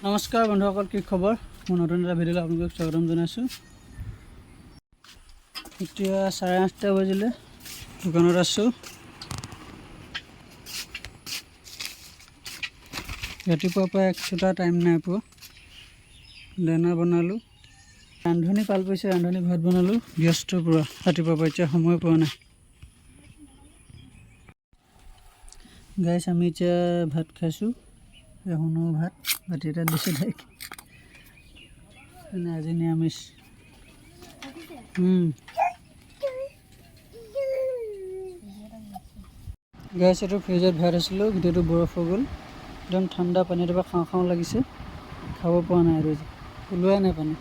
নমস্কাৰ বন্ধুসকল, কি খবৰ? মই নতুন এটা ভিডিঅ'লৈ আপোনালোকক স্বাগতম জনাইছোঁ। এতিয়া 8:30 বাজিলে, দোকানত আছোঁ। ৰাতিপুৱাৰ পৰা একচুটা টাইম নাই পোৱা। দানা বনালোঁ, ৰান্ধনি পাল পৰিছে, ৰান্ধনি ভাত বনালোঁ। ব্যস্ত পুৰা ৰাতিপুৱাৰ পৰা, এতিয়া সময় পোৱা নাই। গাইছ, আমি এতিয়া ভাত খাইছোঁ। এখনো ভাত বাতি এটা দিছে তাইক। আজি নিৰামিষ। গাইছ, এইটো ফ্ৰিজত ভৰাই থৈছিলোঁ, গোটেইটো বৰফ হৈ গ'ল। একদম ঠাণ্ডা পানী, এটাৰ পৰা খাওঁ খাওঁ লাগিছে, খাব পৰা নাই। আৰু ওলোৱাই নাই পানী।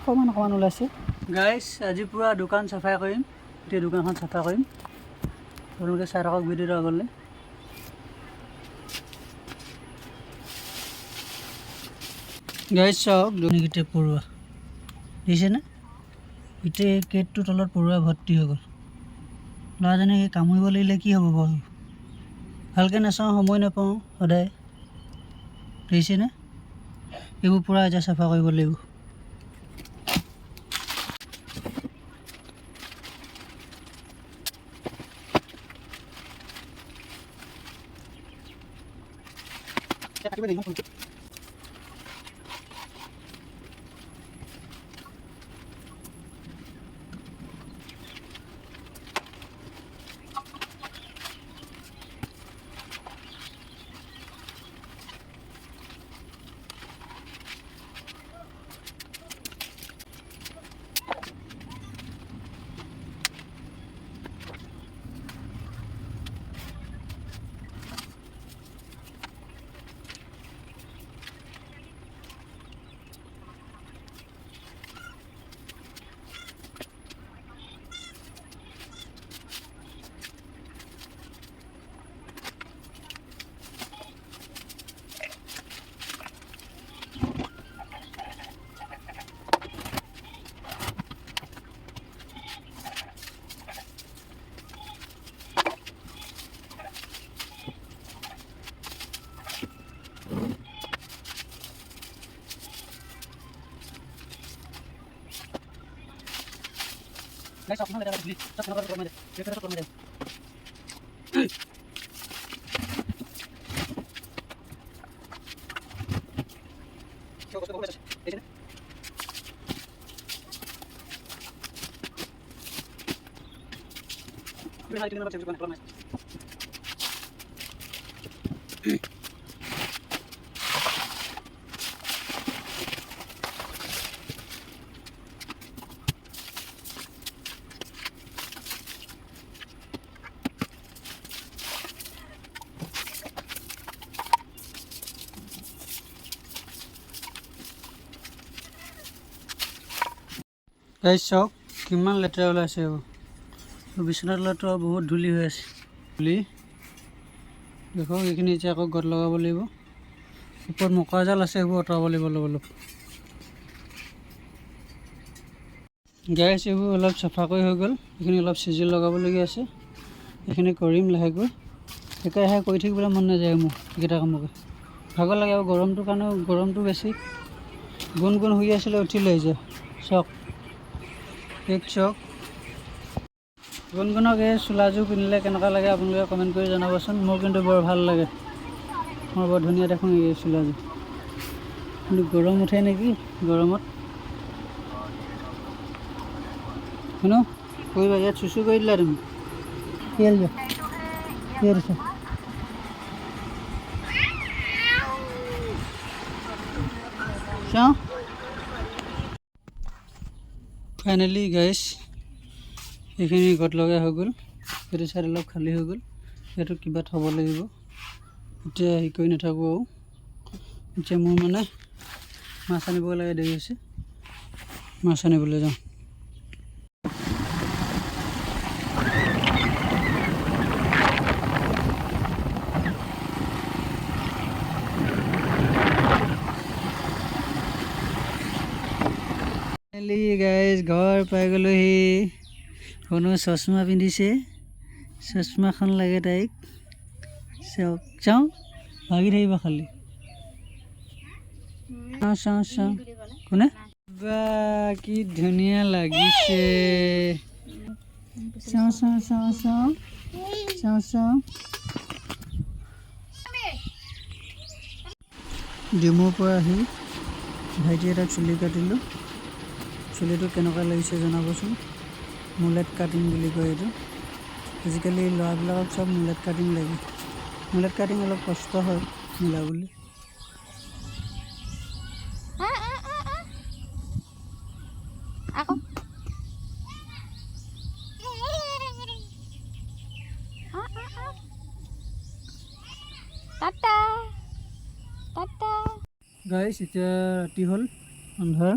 অকণমান ওলাইছে। গাইছ, আজি পূৰা দোকান চাফাই কৰিম, গোটেই দোকানখন চাফা কৰিম। আপোনালোকে চাই থাকক ভিডিঅ'টো আগলৈ। গাইছ চাওক, গোটেই পৰুৱা দিছেনে? গোটেই কেটটোৰ তলত পৰুৱা ভৰ্তি হৈ গ'ল। ল'ৰাজনে কামুৰিব লাগিলে কি হ'ব বাৰু? ভালকৈ নাচাওঁ, সময় নাপাওঁ সদায়। দেখিছেনে? এইবোৰ পূৰা এতিয়া চাফা কৰিব লাগিব। Guys, aku nak beli. Tak nak kalau macam. Dia kata kalau macam. Kau kau macam. Ini. Beri hari ini macam mana kalau macam. গাইছ চাওক, কিমান লেতেৰা ওলাইছে। বিচনাৰ তলতো বহুত ধূলি হৈ আছে। ধূলি দেখক, এইখিনি এতিয়া আকৌ গদ লগাব লাগিব। ওপৰত মকৰা জাল আছে, সেইবোৰ আঁতৰাব লাগিব অলপ অলপ। গাইছ, এইবোৰ অলপ চাফা কৰি হৈ গ'ল। এইখিনি অলপ চিজিল লগাবলগীয়া আছে, এইখিনি কৰিম লাহেকৈ। একেৰাহে কৰি থাকিবলৈ মন নাযায় মোৰ এইকেইটা কামকে। ভাগৰ লাগে আৰু গৰমটোৰ কাৰণেও, গৰমটো বেছি। গুণ শুই আছিলে, উঠিলে যে চাওক। এক চক গুণগুণক এই চোলাযোৰ পিন্ধিলে কেনেকুৱা লাগে আপোনালোকে কমেণ্ট কৰি জনাবচোন। মোৰ কিন্তু বৰ ভাল লাগে, মই বৰ ধুনীয়া দেখোঁ এই চোলাযোৰ। কিন্তু গৰম উঠে নেকি গৰমত। শুনো কৰিবা, ইয়াত চুচু কৰি দিলা তুমি। কি হ'ল যোৱা, কি হৈছে? চাওঁ ফাইনেলি গাইছ, এইখিনি গদ লগা হৈ গ'ল। সেইটো চাইড অলপ খালী হৈ গ'ল, সেইটো কিবা থ'ব লাগিব। এতিয়া হেৰি কৰি নাথাকোঁ আৰু। এতিয়া মোৰ মানে মাছ আনিব লাগে, দেৰি হৈছে। মাছ আনিবলৈ যাওঁ। ফাইনেলি গাইজ ঘৰ পাই গ'লোহি। কোনো চশমা পিন্ধিছে, চশমাখন লাগে তাইক চাওক চাওঁ ভাগি থাকিব খালি চাওঁ চাওঁ চাওঁ কোনে বা কি ধুনীয়া লাগিছে চাওঁ চাওঁ চাওঁ চাওঁ চাওঁ চাওঁ ডিমুৰ পৰা আহি ভাইটি এটাক চুলি কাটিলোঁ চুলিটো কেনেকুৱা লাগিছে জনাবচোন মুলেট কাটিং বুলি কয় এইটো আজিকালি ল'ৰাবিলাকক চব মুলেট কাটিং লাগে মুলেট কাটিং অলপ কষ্ট হয় মিলাবলৈ গাইছ এতিয়া ৰাতি হ'ল আন্ধাৰ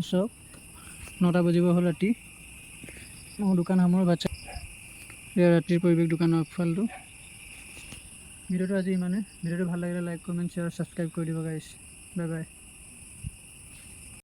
চাওক 9টা বাজিব হ'ল ৰাতি মই দোকান সামৰো বাচ্চা এয়া ৰাতিৰ পৰিৱেশ দোকানৰ আগফালটো ভিডিঅ'টো আজি ইমানে ভিডিঅ'টো ভাল লাগিলে লাইক কমেণ্ট শ্বেয়াৰ ছাবস্ক্ৰাইব কৰি দিব গাইছ বাই বাই